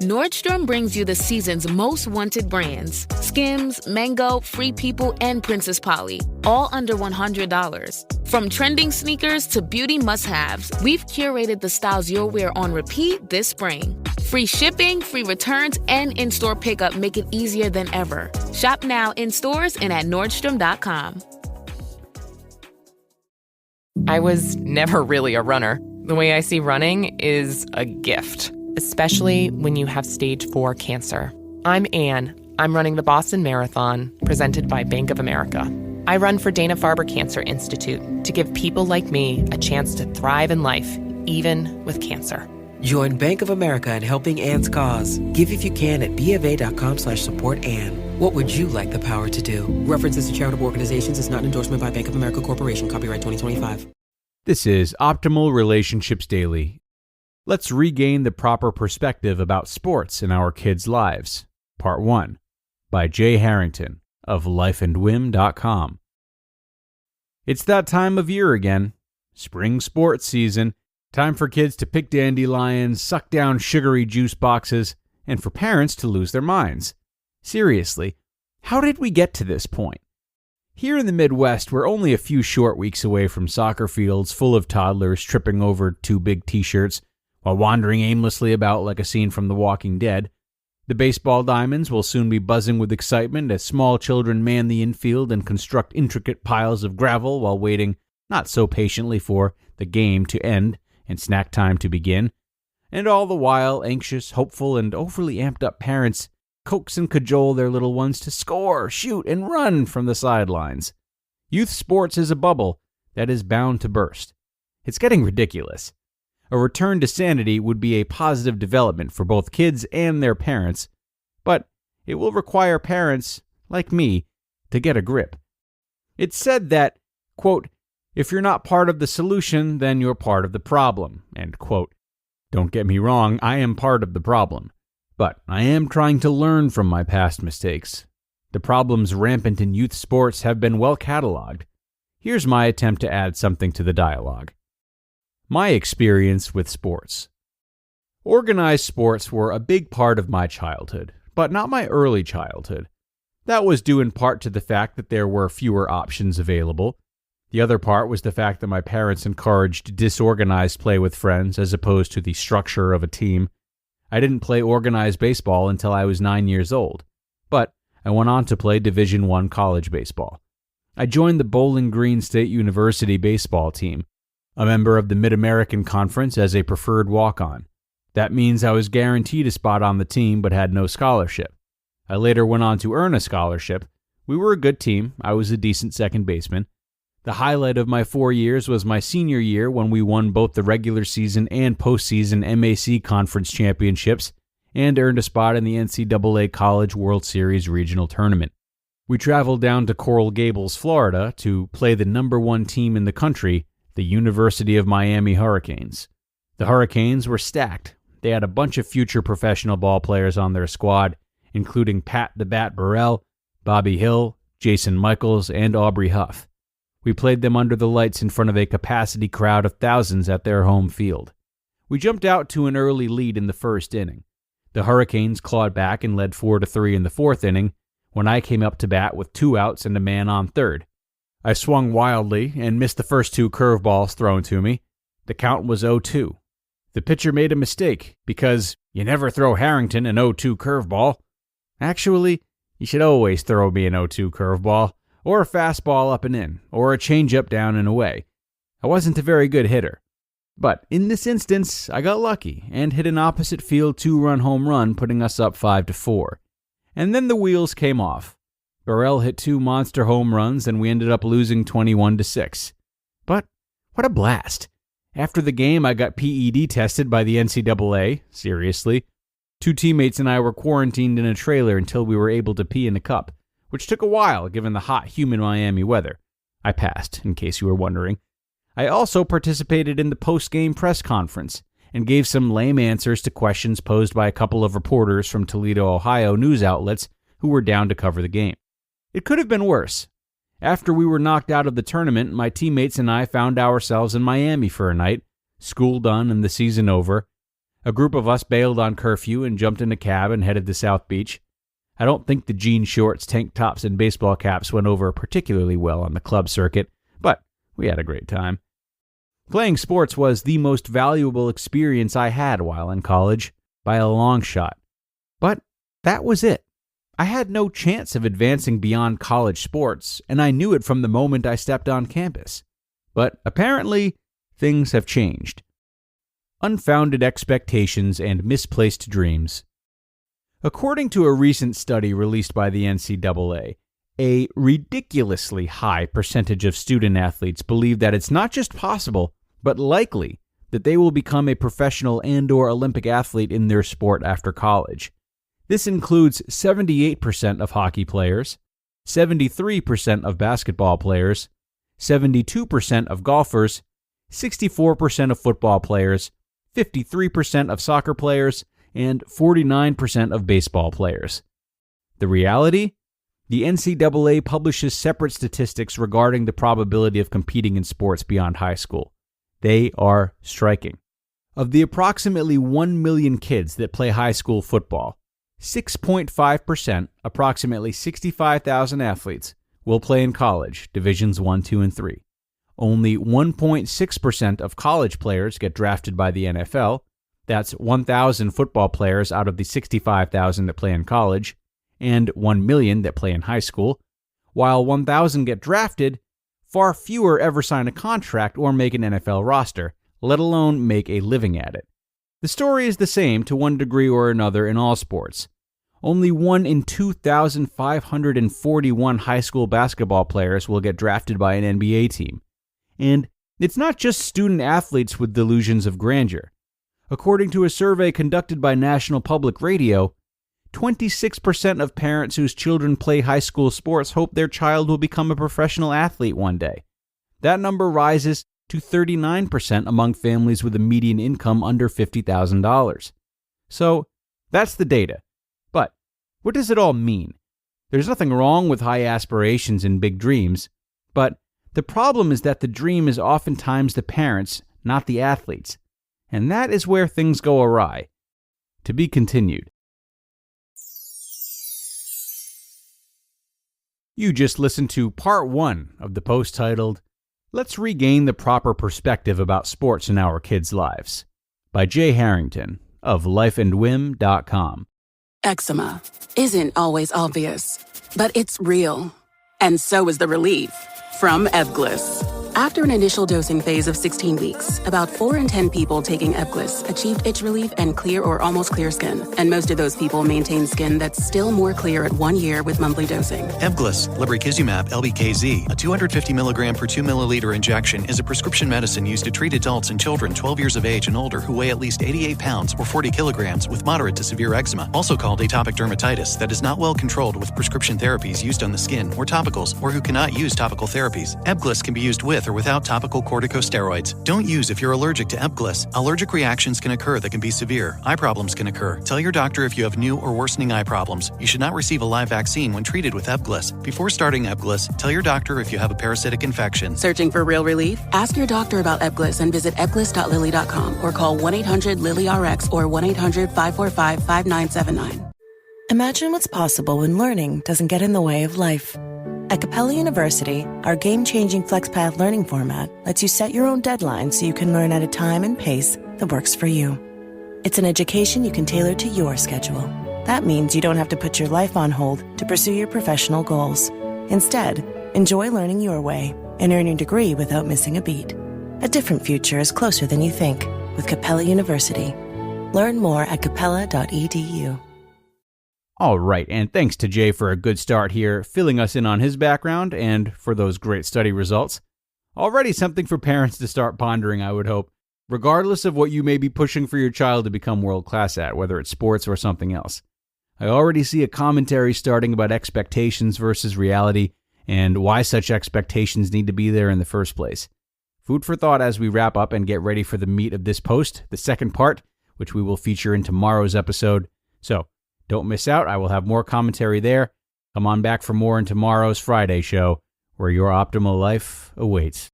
Nordstrom brings you the season's most wanted brands. Skims, Mango, Free People, and Princess Polly. All under $100. From trending sneakers to beauty must-haves, we've curated the styles you'll wear on repeat this spring. Free shipping, free returns, and in-store pickup make it easier than ever. Shop now in stores and at Nordstrom.com. I was never really a runner. The way I see running is a gift, especially when you have stage 4 cancer. I'm Anne. I'm running the Boston Marathon, presented by Bank of America. I run for Dana-Farber Cancer Institute to give people like me a chance to thrive in life, even with cancer. Join Bank of America in helping Anne's cause. Give if you can at BofA.com/supportAnne. What would you like the power to do? References to charitable organizations is not an endorsement by Bank of America Corporation. Copyright 2025. This is Optimal Relationships Daily. Let's regain the proper perspective about sports in our kids' lives. Part 1 by Jay Harrington of lifeandwhim.com. It's that time of year again. Spring sports season. Time for kids to pick dandelions, suck down sugary juice boxes, and for parents to lose their minds. Seriously, how did we get to this point? Here in the Midwest, we're only a few short weeks away from soccer fields full of toddlers tripping over too big t-shirts while wandering aimlessly about like a scene from The Walking Dead. The baseball diamonds will soon be buzzing with excitement as small children man the infield and construct intricate piles of gravel while waiting not so patiently for the game to end and snack time to begin. And all the while, anxious, hopeful, and overly amped up parents coax and cajole their little ones to score, shoot, and run from the sidelines. Youth sports is a bubble that is bound to burst. It's getting ridiculous. A return to sanity would be a positive development for both kids and their parents, but it will require parents, like me, to get a grip. It's said that, quote, if you're not part of the solution, then you're part of the problem, end quote. Don't get me wrong, I am part of the problem. But I am trying to learn from my past mistakes. The problems rampant in youth sports have been well cataloged. Here's my attempt to add something to the dialogue. My experience with sports. Organized sports were a big part of my childhood, but not my early childhood. That was due in part to the fact that there were fewer options available. The other part was the fact that my parents encouraged disorganized play with friends as opposed to the structure of a team. I didn't play organized baseball until I was 9 years old, but I went on to play Division I college baseball. I joined the Bowling Green State University baseball team, a member of the Mid-American Conference as a preferred walk-on. That means I was guaranteed a spot on the team but had no scholarship. I later went on to earn a scholarship. We were a good team. I was a decent second baseman. The highlight of my 4 years was my senior year when we won both the regular season and postseason MAC conference championships and earned a spot in the NCAA College World Series regional tournament. We traveled down to Coral Gables, Florida to play the number 1 team in the country, the University of Miami Hurricanes. The Hurricanes were stacked. They had a bunch of future professional ball players on their squad, including Pat the Bat Burrell, Bobby Hill, Jason Michaels, and Aubrey Huff. We played them under the lights in front of a capacity crowd of thousands at their home field. We jumped out to an early lead in the first inning. The Hurricanes clawed back and led 4-3 in the fourth inning when I came up to bat with 2 outs and a man on third. I swung wildly and missed the first 2 curveballs thrown to me. The count was 0-2. The pitcher made a mistake because you never throw Harrington an 0-2 curveball. Actually, you should always throw me an 0-2 curveball, or a fastball up and in, or a changeup down and away. I wasn't a very good hitter. But in this instance, I got lucky and hit an opposite field 2-run home run, putting us up 5-4. And then the wheels came off. Burrell hit 2 monster home runs and we ended up losing 21-6. But what a blast. After the game, I got PED tested by the NCAA. Seriously. 2 teammates and I were quarantined in a trailer until we were able to pee in a cup, which took a while given the hot, humid Miami weather. I passed, in case you were wondering. I also participated in the post-game press conference and gave some lame answers to questions posed by a couple of reporters from Toledo, Ohio news outlets who were down to cover the game. It could have been worse. After we were knocked out of the tournament, my teammates and I found ourselves in Miami for a night, school done and the season over. A group of us bailed on curfew and jumped in a cab and headed to South Beach. I don't think the jean shorts, tank tops, and baseball caps went over particularly well on the club circuit, but we had a great time. Playing sports was the most valuable experience I had while in college, by a long shot. But that was it. I had no chance of advancing beyond college sports, and I knew it from the moment I stepped on campus. But apparently, things have changed. Unfounded expectations and misplaced dreams. According to a recent study released by the NCAA, a ridiculously high percentage of student athletes believe that it's not just possible, but likely that they will become a professional and/or Olympic athlete in their sport after college. This includes 78% of hockey players, 73% of basketball players, 72% of golfers, 64% of football players, 53% of soccer players, and 49% of baseball players. The reality? The NCAA publishes separate statistics regarding the probability of competing in sports beyond high school. They are striking. Of the approximately 1 million kids that play high school football, 6.5%, approximately 65,000 athletes, will play in college, Divisions 1, 2, and 3. Only 1.6% of college players get drafted by the NFL. That's 1,000 football players out of the 65,000 that play in college, and 1 million that play in high school. While 1,000 get drafted, far fewer ever sign a contract or make an NFL roster, let alone make a living at it. The story is the same to one degree or another in all sports. Only 1 in 2,541 high school basketball players will get drafted by an NBA team. And it's not just student athletes with delusions of grandeur. According to a survey conducted by National Public Radio, 26% of parents whose children play high school sports hope their child will become a professional athlete one day. That number rises to 39% among families with a median income under $50,000. So, that's the data. But what does it all mean? There's nothing wrong with high aspirations and big dreams, but the problem is that the dream is oftentimes the parents, not the athletes. And that is where things go awry. To be continued. You just listened to part 1 of the post titled, Let's Regain the Proper Perspective About Sports in Our Kids' Lives, by Jay Harrington of lifeandwhim.com. Eczema isn't always obvious, but it's real. And so is the relief from Ebglyss. After an initial dosing phase of 16 weeks, about 4 in 10 people taking Ebglyss achieved itch relief and clear or almost clear skin. And most of those people maintain skin that's still more clear at 1 year with monthly dosing. Ebglyss, lebrikizumab LBKZ, a 250 milligram per 2 milliliter injection, is a prescription medicine used to treat adults and children 12 years of age and older who weigh at least 88 pounds or 40 kilograms with moderate to severe eczema, also called atopic dermatitis, that is not well controlled with prescription therapies used on the skin or topicals, or who cannot use topical therapies. Ebglyss can be used with or without topical corticosteroids. Don't use if you're allergic to Ebglyss. Allergic reactions can occur that can be severe. Eye problems can occur. Tell your doctor if you have new or worsening eye problems. You should not receive a live vaccine when treated with Ebglyss. Before starting Ebglyss, tell your doctor if you have a parasitic infection. Searching for real relief? Ask your doctor about Ebglyss and visit ebglyss.lilly.com or call 1-800-LILY-RX or 1-800-545-5979. Imagine what's possible when learning doesn't get in the way of life. At Capella University, our game-changing FlexPath learning format lets you set your own deadline so you can learn at a time and pace that works for you. It's an education you can tailor to your schedule. That means you don't have to put your life on hold to pursue your professional goals. Instead, enjoy learning your way and earn your degree without missing a beat. A different future is closer than you think with Capella University. Learn more at capella.edu. All right, and thanks to Jay for a good start here, filling us in on his background and for those great study results. Already something for parents to start pondering, I would hope, regardless of what you may be pushing for your child to become world-class at, whether it's sports or something else. I already see a commentary starting about expectations versus reality and why such expectations need to be there in the first place. Food for thought as we wrap up and get ready for the meat of this post, the second part, which we will feature in tomorrow's episode. So, don't miss out. I will have more commentary there. Come on back for more in tomorrow's Friday show, where your optimal life awaits.